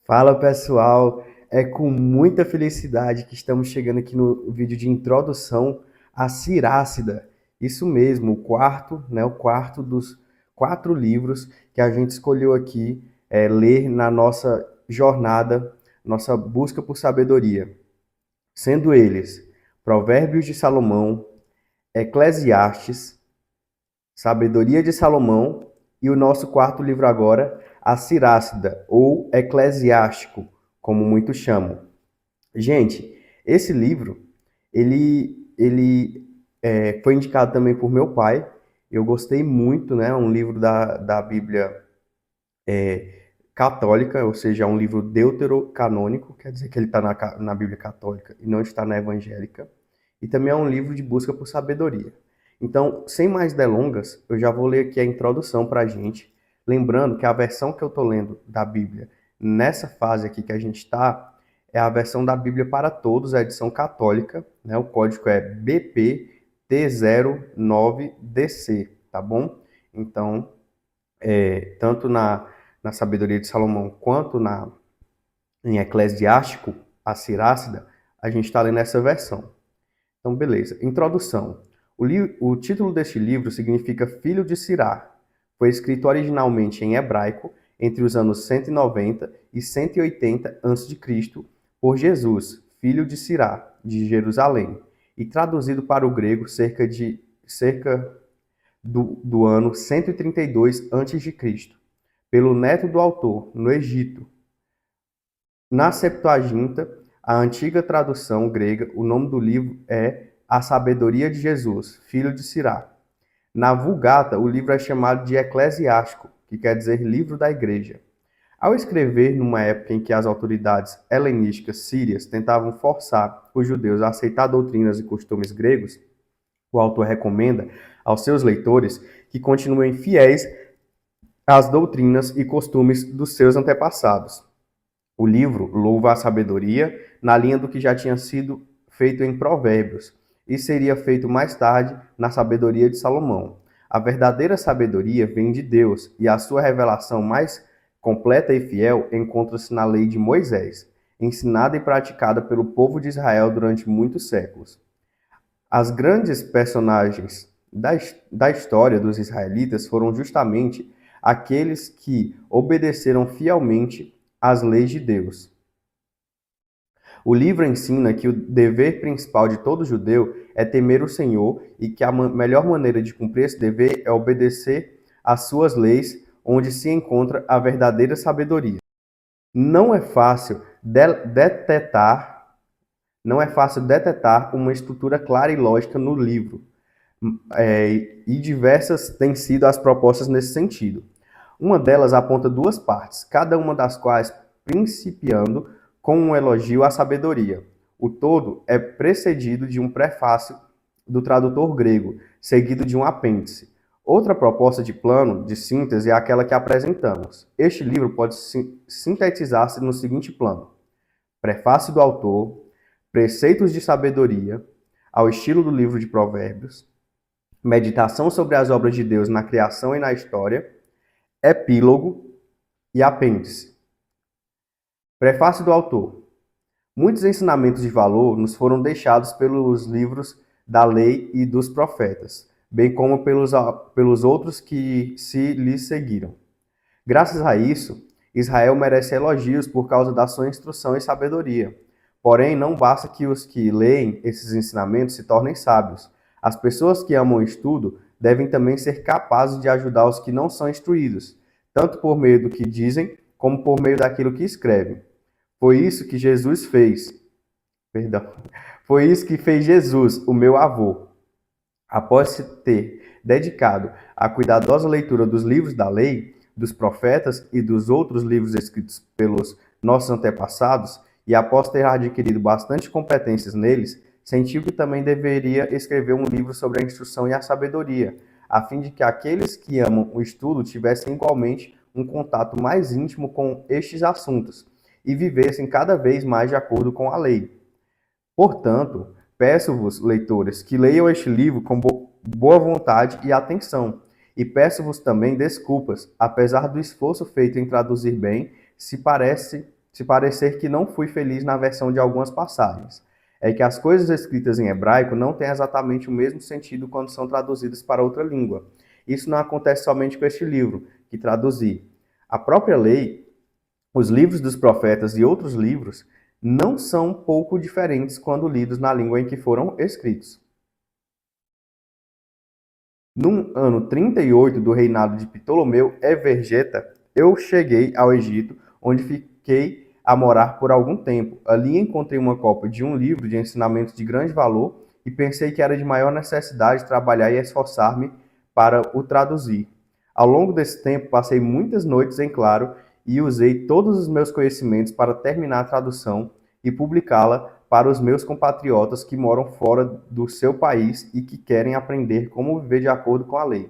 Fala pessoal, é com muita felicidade que estamos chegando aqui no vídeo de introdução à Cirácida. Isso mesmo, o quarto dos 4 livros que a gente escolheu aqui ler na nossa jornada, nossa busca por sabedoria. Sendo eles Provérbios de Salomão, Eclesiastes, Sabedoria de Salomão e o nosso quarto livro agora, a Cirácida, ou Eclesiástico, como muitos chamam. Gente, esse livro, ele foi indicado também por meu pai. Eu gostei muito, né? Um livro da Bíblia católica, ou seja, é um livro deuterocanônico, quer dizer que ele está na Bíblia católica e não está na evangélica. E também é um livro de busca por sabedoria. Então, sem mais delongas, eu já vou ler aqui a introdução para a gente. Lembrando que a versão que eu estou lendo da Bíblia, nessa fase aqui que a gente está, é a versão da Bíblia para Todos, a edição católica, né? O código é BPT09DC, tá bom? Então, tanto na Sabedoria de Salomão quanto em Eclesiástico, a Cirácida, a gente está lendo essa versão. Então, beleza. Introdução. O título deste livro significa Filho de Sirá. Foi escrito originalmente em hebraico entre os anos 190 e 180 a.C. por Jesus, filho de Sirá, de Jerusalém, e traduzido para o grego cerca do ano 132 a.C., pelo neto do autor, no Egito. Na Septuaginta, a antiga tradução grega, o nome do livro é A Sabedoria de Jesus, filho de Sirá. Na Vulgata, o livro é chamado de Eclesiástico, que quer dizer livro da igreja. Ao escrever numa época em que as autoridades helenísticas sírias tentavam forçar os judeus a aceitar doutrinas e costumes gregos, o autor recomenda aos seus leitores que continuem fiéis às doutrinas e costumes dos seus antepassados. O livro louva a sabedoria na linha do que já tinha sido feito em Provérbios e seria feito mais tarde na sabedoria de Salomão. A verdadeira sabedoria vem de Deus e a sua revelação mais completa e fiel encontra-se na lei de Moisés, ensinada e praticada pelo povo de Israel durante muitos séculos. As grandes personagens da história dos israelitas foram justamente aqueles que obedeceram fielmente às leis de Deus. O livro ensina que o dever principal de todo judeu é temer o Senhor e que a melhor maneira de cumprir esse dever é obedecer às suas leis, onde se encontra a verdadeira sabedoria. Não é fácil detectar uma estrutura clara e lógica no livro, e diversas têm sido as propostas nesse sentido. Uma delas aponta duas partes, cada uma das quais principiando com um elogio à sabedoria. O todo é precedido de um prefácio do tradutor grego, seguido de um apêndice. Outra proposta de plano de síntese é aquela que apresentamos. Este livro pode sintetizar-se no seguinte plano: prefácio do autor, preceitos de sabedoria, ao estilo do livro de Provérbios, meditação sobre as obras de Deus na criação e na história, epílogo e apêndice. Prefácio do autor. Muitos ensinamentos de valor nos foram deixados pelos livros da lei e dos profetas, bem como pelos outros que se lhes seguiram. Graças a isso, Israel merece elogios por causa da sua instrução e sabedoria. Porém, não basta que os que leem esses ensinamentos se tornem sábios. As pessoas que amam o estudo devem também ser capazes de ajudar os que não são instruídos, tanto por meio do que dizem, como por meio daquilo que escrevem. Foi isso que Jesus fez. Perdão. Foi isso que fez Jesus, o meu avô. Após se ter dedicado à cuidadosa leitura dos livros da lei, dos profetas e dos outros livros escritos pelos nossos antepassados, e após ter adquirido bastante competências neles, sentiu que também deveria escrever um livro sobre a instrução e a sabedoria, a fim de que aqueles que amam o estudo tivessem igualmente um contato mais íntimo com estes assuntos e vivessem cada vez mais de acordo com a lei. Portanto, peço-vos, leitores, que leiam este livro com boa vontade e atenção, e peço-vos também desculpas, apesar do esforço feito em traduzir bem, se parecer que não fui feliz na versão de algumas passagens. É que as coisas escritas em hebraico não têm exatamente o mesmo sentido quando são traduzidas para outra língua. Isso não acontece somente com este livro, que traduzi. A própria lei, os livros dos profetas e outros livros não são pouco diferentes quando lidos na língua em que foram escritos. No ano 38 do reinado de Ptolomeu Evergeta, eu cheguei ao Egito, onde fiquei a morar por algum tempo. Ali encontrei uma cópia de um livro de ensinamentos de grande valor e pensei que era de maior necessidade trabalhar e esforçar-me para o traduzir. Ao longo desse tempo, passei muitas noites em claro e usei todos os meus conhecimentos para terminar a tradução e publicá-la para os meus compatriotas que moram fora do seu país e que querem aprender como viver de acordo com a lei.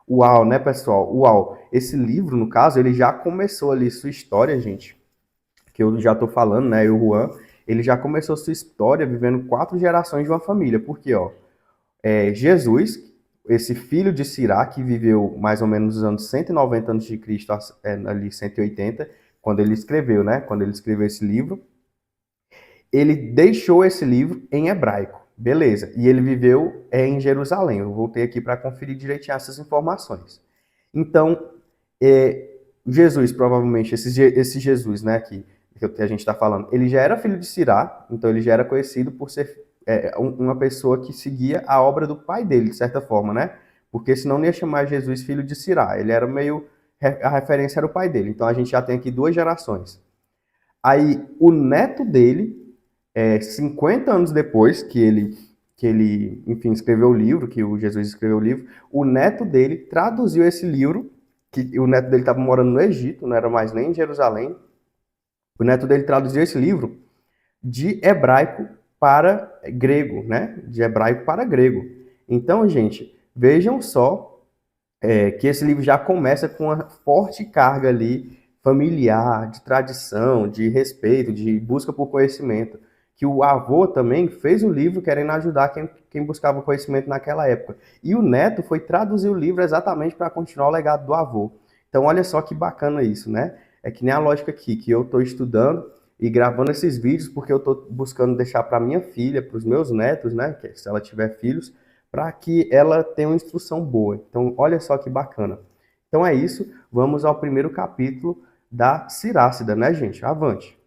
Uau, né, pessoal? Uau! Esse livro, no caso, ele já começou ali sua história, gente, que eu já tô falando, né, o Juan, ele já começou sua história vivendo 4 gerações de uma família, porque, ó, Jesus, esse filho de Sirá, que viveu mais ou menos nos anos 190 a.C., ali 180, quando ele escreveu, né, quando ele escreveu esse livro, ele deixou esse livro em hebraico, beleza, e ele viveu em Jerusalém. Eu voltei aqui para conferir direitinho essas informações. Então, Jesus, provavelmente, esse Jesus, né, que a gente está falando, ele já era filho de Sirá, então ele já era conhecido por ser uma pessoa que seguia a obra do pai dele, de certa forma, né? Porque senão não ia chamar Jesus filho de Sirá, ele era meio, a referência era o pai dele. Então a gente já tem aqui 2 gerações. Aí o neto dele, 50 anos depois que ele, enfim, escreveu o livro, que o Jesus escreveu o livro, o neto dele traduziu esse livro, que o neto dele estava morando no Egito, não era mais nem em Jerusalém. O neto dele traduziu esse livro de hebraico para grego, né? De hebraico para grego. Então, gente, vejam só que esse livro já começa com uma forte carga ali familiar, de tradição, de respeito, de busca por conhecimento. Que o avô também fez o livro querendo ajudar quem buscava conhecimento naquela época. E o neto foi traduzir o livro exatamente para continuar o legado do avô. Então, olha só que bacana isso, né? É que nem a lógica aqui, que eu estou estudando e gravando esses vídeos porque eu estou buscando deixar para minha filha, para os meus netos, né? Que se ela tiver filhos, para que ela tenha uma instrução boa. Então, olha só que bacana. Então é isso, vamos ao primeiro capítulo da Cirácida, né, gente? Avante!